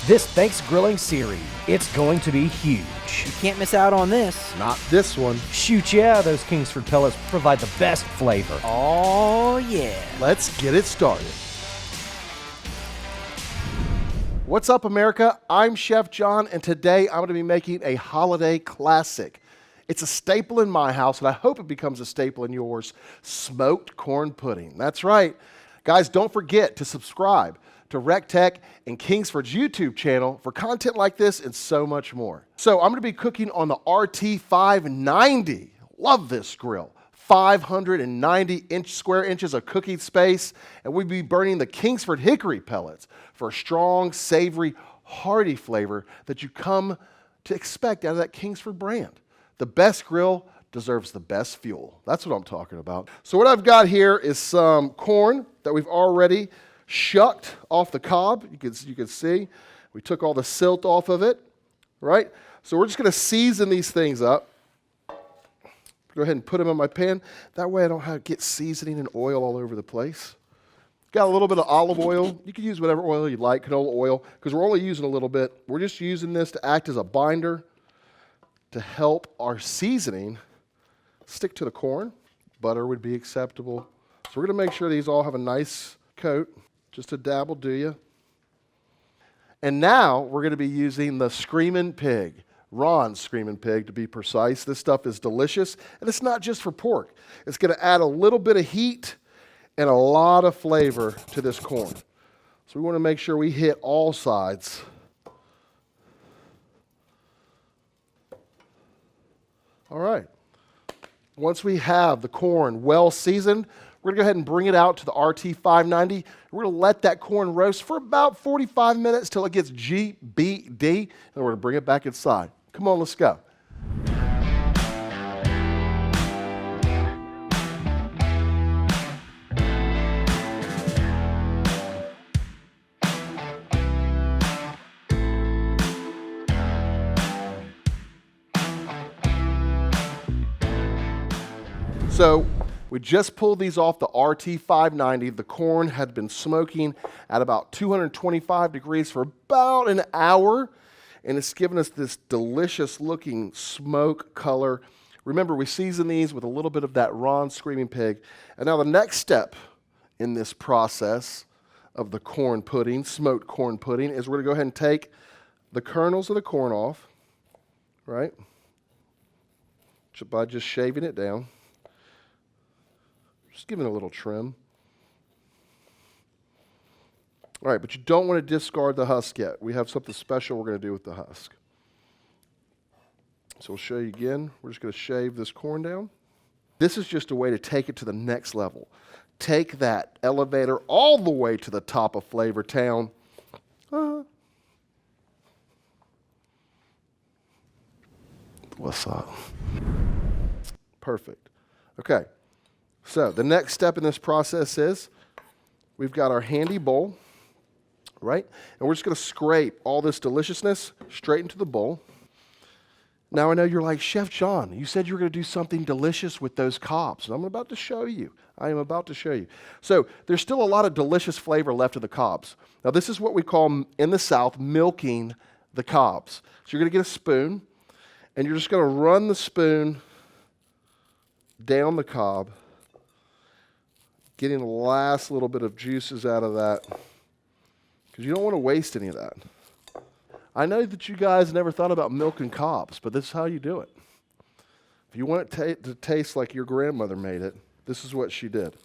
This Thanksgrilling series, it's going to be huge. You can't miss out on this. Not this one. Shoot, yeah, those Kingsford Pellets provide the best flavor. Oh, yeah. Let's get it started. What's up, America? I'm Chef John, and today I'm going to be making a holiday classic. It's a staple in my house, and I hope it becomes a staple in yours, smoked corn pudding. That's right. Guys, don't forget to subscribe to recteq and Kingsford's YouTube channel for content like this and so much more. So I'm going to be cooking on the RT590. Love this grill. 590 square inches of cooking space, and we'll be burning the Kingsford hickory pellets for a strong, savory, hearty flavor that you come to expect out of that Kingsford brand. The best grill deserves the best fuel. That's what I'm talking about. So what I've got here is some corn that we've already shucked off the cob. You can see we took all the silt off of it, right? So we're just going to season these things up. Go ahead and put them in my pan. That way I don't have to get seasoning and oil all over the place. Got a little bit of olive oil. You can use whatever oil you like, canola oil, because we're only using a little bit. We're just using this to act as a binder to help our seasoning stick to the corn. Butter would be acceptable. So we're going to make sure these all have a nice coat. Just a dab will do you. And now we're going to be using the Screamin Pig, Ron's Screamin Pig to be precise. This stuff is delicious, and it's not just for pork. It's going to add a little bit of heat and a lot of flavor to this corn. So we want to make sure we hit all sides. All right. Once we have the corn well seasoned, we're going to go ahead and bring it out to the RT590. We're going to let that corn roast for about 45 minutes till it gets GBD, and we're going to bring it back inside. Come on, let's go. So we just pulled these off the RT590. The corn had been smoking at about 225 degrees for about an hour, and it's given us this delicious looking smoke color. Remember, we season these with a little bit of that Ron Screamin Pig. And now the next step in this process of the corn pudding, smoked corn pudding, is we're going to go ahead and take the kernels of the corn off, right, by just shaving it down. Just give it a little trim. All right, but you don't want to discard the husk yet. We have something special we're going to do with the husk. So we'll show you again. We're just going to shave this corn down. This is just a way to take it to the next level. Take that elevator all the way to the top of Flavor Town. What's up? Perfect. Okay. So the next step in this process is we've got our handy bowl, right? And we're just going to scrape all this deliciousness straight into the bowl. Now I know you're like, Chef John, you said you were going to do something delicious with those cobs. And I'm about to show you. I am about to show you. So there's still a lot of delicious flavor left of the cobs. Now this is what we call in the South milking the cobs. So you're going to get a spoon, and you're just going to run the spoon down the cob, getting the last little bit of juices out of that, because you don't want to waste any of that. I know that you guys never thought about milking cobs, but this is how you do it. If you want it to taste like your grandmother made it, this is what she did.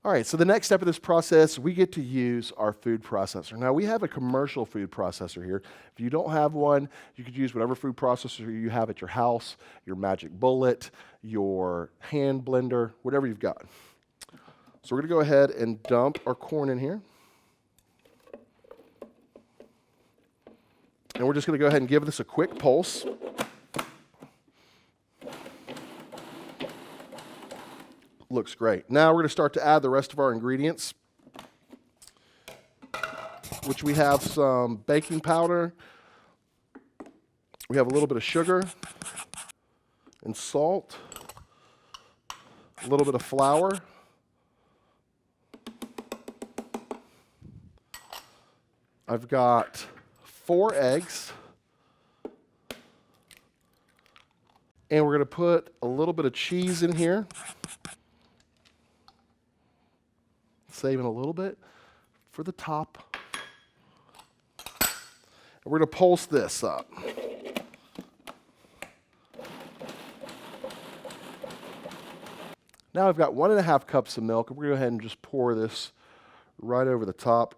All right, so the next step of this process, we get to use our food processor. Now, we have a commercial food processor here. If you don't have one, you could use whatever food processor you have at your house, your Magic Bullet, your hand blender, whatever you've got. So we're going to go ahead and dump our corn in here. And we're just going to go ahead and give this a quick pulse. Looks great. Now we're going to start to add the rest of our ingredients, which we have some baking powder. We have a little bit of sugar and salt, a little bit of flour, I've got 4 eggs. And we're going to put a little bit of cheese in here. Saving a little bit for the top. And we're going to pulse this up. Now I've got 1.5 cups of milk, and we're going to go ahead and just pour this right over the top.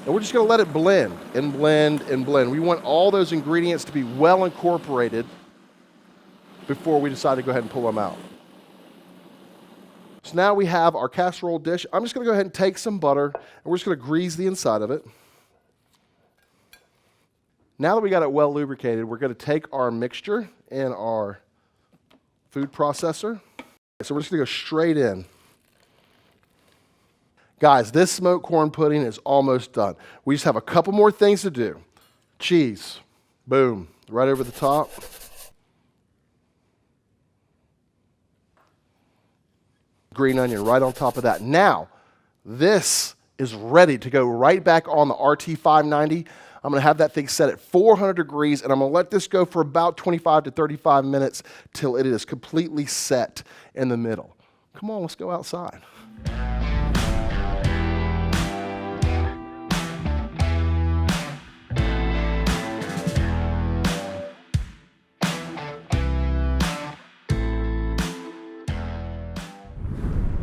And we're just going to let it blend and blend and blend. We want all those ingredients to be well incorporated before we decide to go ahead and pull them out. So now we have our casserole dish. I'm just going to go ahead and take some butter, and we're just going to grease the inside of it. Now that we got it well lubricated, we're going to take our mixture and our food processor. So we're just going to go straight in. Guys, this smoked corn pudding is almost done. We just have a couple more things to do. Cheese, boom, right over the top. Green onion right on top of that. Now, this is ready to go right back on the RT590. I'm going to have that thing set at 400 degrees, and I'm going to let this go for about 25 to 35 minutes till it is completely set in the middle. Come on, let's go outside.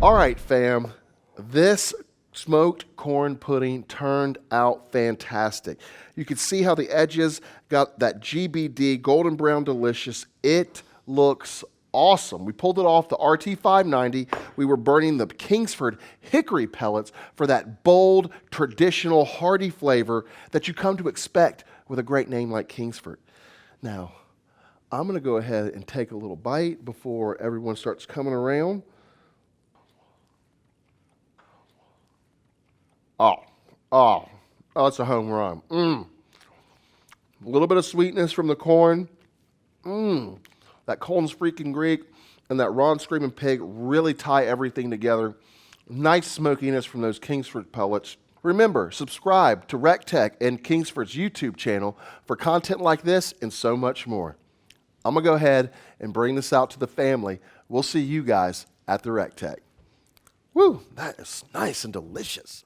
All right, fam, this smoked corn pudding turned out fantastic. You can see how the edges got that GBD, golden brown delicious. It looks awesome. We pulled it off the RT590. We were burning the Kingsford hickory pellets for that bold, traditional, hearty flavor that you come to expect with a great name like Kingsford. Now, I'm going to go ahead and take a little bite before everyone starts coming around. Oh, it's a home run. A little bit of sweetness from the corn. That Colin's freaking Greek and that raw Screamin Pig really tie everything together. Nice smokiness from those Kingsford pellets. Remember, subscribe to recteq and Kingsford's YouTube channel for content like this and so much more. I'm going to go ahead and bring this out to the family. We'll see you guys at the recteq. Woo, that is nice and delicious.